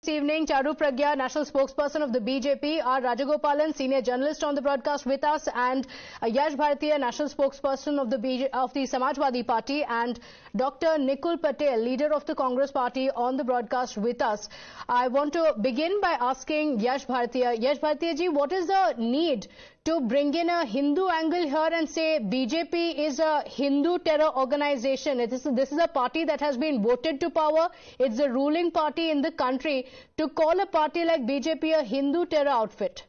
evening. Charu Pragya, national spokesperson of the BJP, R. Rajagopalan, senior journalist on the broadcast with us, and Yash Bhartiya, national spokesperson of the Samajwadi Party, and Dr. Nikul Patel, leader of the Congress Party, on the broadcast with us. I want to begin by asking Yash Bhartiya. Yash Bhartiya ji, what is the need to bring in a Hindu angle here and say BJP is a Hindu terror organization? This is a party that has been voted to power. It's the ruling party in the country. To call a party like BJP a Hindu terror outfit?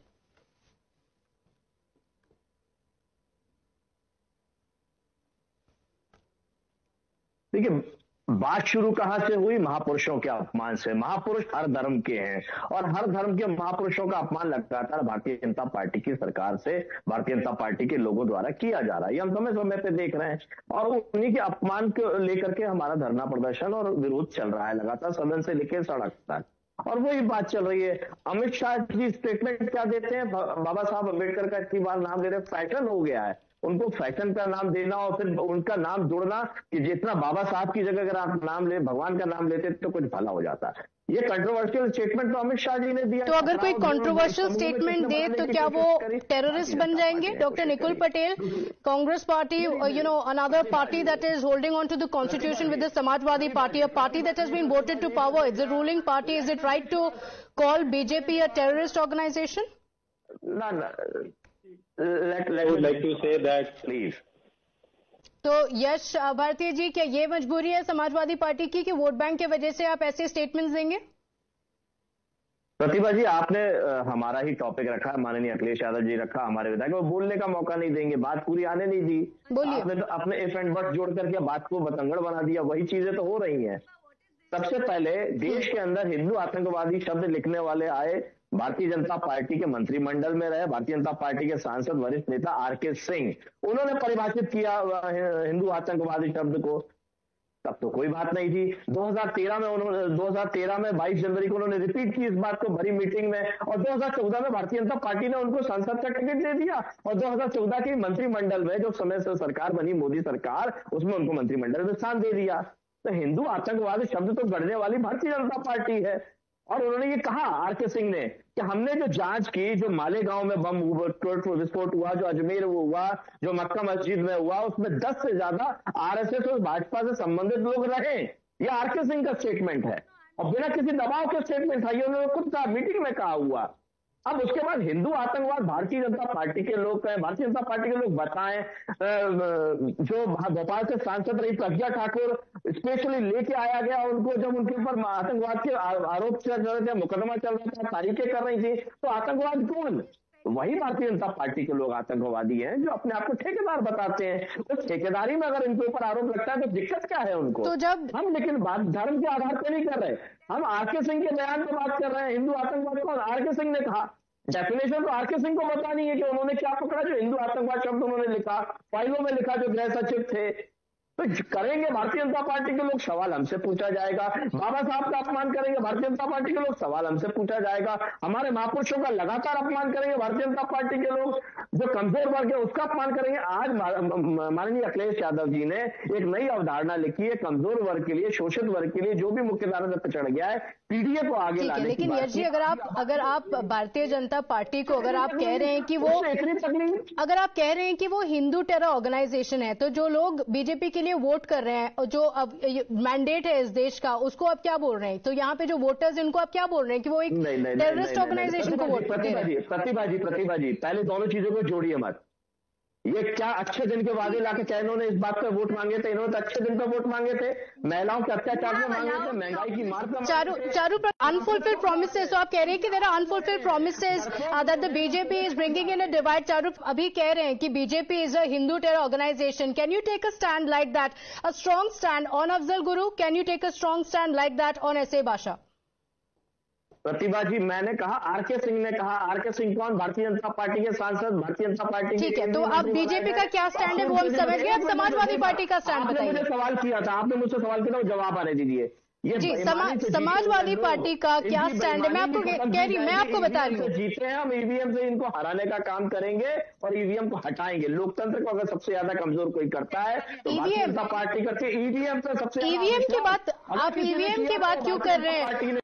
देखिए, बात शुरू कहां से हुई? महापुरुषों के अपमान से। महापुरुष हर धर्म के हैं और हर धर्म के महापुरुषों का अपमान लगातार भारतीय जनता पार्टी की सरकार से, भारतीय जनता पार्टी के लोगों द्वारा किया जा रहा है। ये हम समय समय पे देख रहे हैं और उन्हीं के अपमान को लेकर के हमारा धरना प्रदर्शन और विरोध चल रहा है लगातार, सदन से लेकर सड़क तक। और वही बात चल रही है। अमित शाह जी स्टेटमेंट क्या देते हैं? बाबा साहब अम्बेडकर का इतनी बार नाम ले रहे, फैशन हो गया है उनको फैशन का नाम देना और फिर उनका नाम जोड़ना कि जितना बाबा साहब की जगह अगर आप नाम ले, भगवान का नाम लेते तो कुछ भला हो जाता। ये कंट्रोवर्शियल स्टेटमेंट तो अमित शाह जी ने दिया। तो अगर कोई कंट्रोवर्शियल स्टेटमेंट दे तो क्या वो टेररिस्ट बन जाएंगे? Doctor Nikul Patel, Congress party, another party that is holding on to the constitution with the Samajwadi Party, a party that has been voted to power, it's a ruling party. Is it right to call BJP a terrorist organization? No. I would like to say that, please. तो यश भारतीय जी, क्या ये मजबूरी है Samajwadi party की कि vote bank के वजह से आप ऐसे स्टेटमेंट्स देंगे? प्रतिभा जी, आपने हमारा ही टॉपिक रखा, माननीय अखिलेश यादव जी रखा, हमारे विधायक वो बोलने का मौका नहीं देंगे, बात पूरी आने नहीं दी। आपने तो अपने इफ एंड बट जोड़ करके बात को बतंगड़ बना दिया। वही चीजें तो हो रही हैं। सबसे पहले देश के अंदर हिंदू आतंकवादी शब्द लिखने वाले आए, भारतीय जनता पार्टी के मंत्रिमंडल में रहे, भारतीय जनता पार्टी के सांसद वरिष्ठ नेता आर.के. सिंह, उन्होंने परिभाषित किया हिंदू आतंकवादी शब्द को। तब तो कोई बात नहीं थी। 2013 में 22 जनवरी को उन्होंने रिपीट की इस बात को बड़ी मीटिंग में, और 2014 में भारतीय जनता पार्टी ने उनको संसद का टिकट दे दिया और 2014 के मंत्रिमंडल में जो समय से सरकार बनी, मोदी सरकार, उसमें उनको मंत्रिमंडल में स्थान दे दिया। तो हिंदू आतंकवादी शब्द तो गढ़ने वाली भारतीय जनता पार्टी है। और उन्होंने ये कहा, आर.के. सिंह ने, कि हमने जो जांच की, जो मालेगांव में बम विस्फोट हुआ, जो अजमेर हुआ, जो मक्का मस्जिद में हुआ, उसमें 10 से ज्यादा आरएसएस और भाजपा से संबंधित लोग रहे। ये आर.के. सिंह का स्टेटमेंट है और बिना किसी दबाव के स्टेटमेंट था। ये उन्होंने खुद कहा, मीटिंग में कहा हुआ। अब उसके बाद हिंदू आतंकवाद भारतीय जनता पार्टी के लोग कहें, भारतीय जनता पार्टी के लोग बताएं। जो भोपाल से सांसद रही प्रज्ञा ठाकुर, स्पेशली लेके आया गया उनको, जब उनके ऊपर आतंकवाद के आरोप चल रहे थे, मुकदमा चल रहा था, तारीखें कर रही थी, तो आतंकवाद कौन? वही भारतीय जनता पार्टी के लोग आतंकवादी हैं जो अपने आप को ठेकेदार बताते हैं। तो ठेकेदारी में अगर इनके ऊपर आरोप लगता है तो दिक्कत क्या है उनको? तो जब हम लेकिन बात धर्म के आधार पर नहीं कर रहे, हम आर.के. सिंह के बयान पर बात कर रहे हैं। हिंदू आतंकवाद को आर.के. सिंह ने कहा, डेफिनेशन तो आर.के. सिंह को पता नहीं है कि उन्होंने क्या पकड़ा। जो हिंदू आतंकवाद शब्द उन्होंने लिखा, फाइलों में लिखा, जो गृह सचिव थे। तो करेंगे भारतीय जनता पार्टी के लोग, सवाल हमसे पूछा जाएगा। बाबा साहब का अपमान करेंगे भारतीय जनता पार्टी के लोग, सवाल हमसे पूछा जाएगा। हमारे महापुरुषों का लगातार अपमान करेंगे भारतीय जनता पार्टी के लोग। जो कमजोर वर्ग है उसका अपमान करेंगे। आज माननीय अखिलेश यादव जी ने एक नई अवधारणा लिखी है, कमजोर वर्ग के लिए, शोषित वर्ग के लिए, जो भी मुख्यधारा पर चढ़ गया है, पीडीए को आगे लाने की। लेकिन यश जी, अगर आप भारतीय जनता पार्टी को अगर आप कह रहे हैं कि वो हिंदू टेरर ऑर्गेनाइजेशन है, तो जो लोग बीजेपी के लिए वोट कर रहे हैं और जो अब मैंडेट है इस देश का, उसको आप क्या बोल रहे हैं? तो यहाँ पे जो वोटर्स, इनको आप क्या बोल रहे हैं कि वो एक टेररिस्ट ऑर्गेनाइजेशन को वोट कर रहे हैं? प्रतिभा जी, पहले दोनों चीजों को जोड़िए मत। ये क्या अच्छे दिन के वादे लाके क्या इन्होंने इस बात पे वोट मांगे थे? इन्होंने तो अच्छे दिन पे वोट मांगे थे, महिलाओं के अत्याचार में मांगे थे, महंगाई की मार पे। चारू अनफुलफिल्ड प्रोमिसेस, तो आप कह रहे हैं कि there are unfulfilled promises that the BJP is bringing in a divide. Charu अभी कह रहे हैं कि BJP is a Hindu terror organisation. Can you take a stand like that, a strong stand on Afzal Guru? Can you take a strong stand like that on SA. Basha? Pratibha ji, मैंने कहा, R K. Singh ने कहा। R K. Singh कौन? भारतीय जनता पार्टी के सांसद, भारतीय जनता पार्टी। ठीक है, तो अब बीजेपी का क्या स्टैंड है वो हम समझ गए। अब समाजवादी पार्टी का स्टैंड बताइए। मुझे सवाल किया था, आपने मुझसे सवाल किया था, जवाब आने दीजिए। जी, समाजवादी पार्टी का क्या स्टैंड है? मैं आपको कह रही, मैं आपको बता रही हूँ। जीते हैं हम, ईवीएम से इनको हराने का काम करेंगे और ईवीएम को हटाएंगे। लोकतंत्र को अगर सबसे ज्यादा कमजोर कोई करता है तो भारतीय जनता पार्टी करती है। ईवीएम पे सबसे, ईवीएम की बात, आप ईवीएम की बात क्यों कर रहे हैं?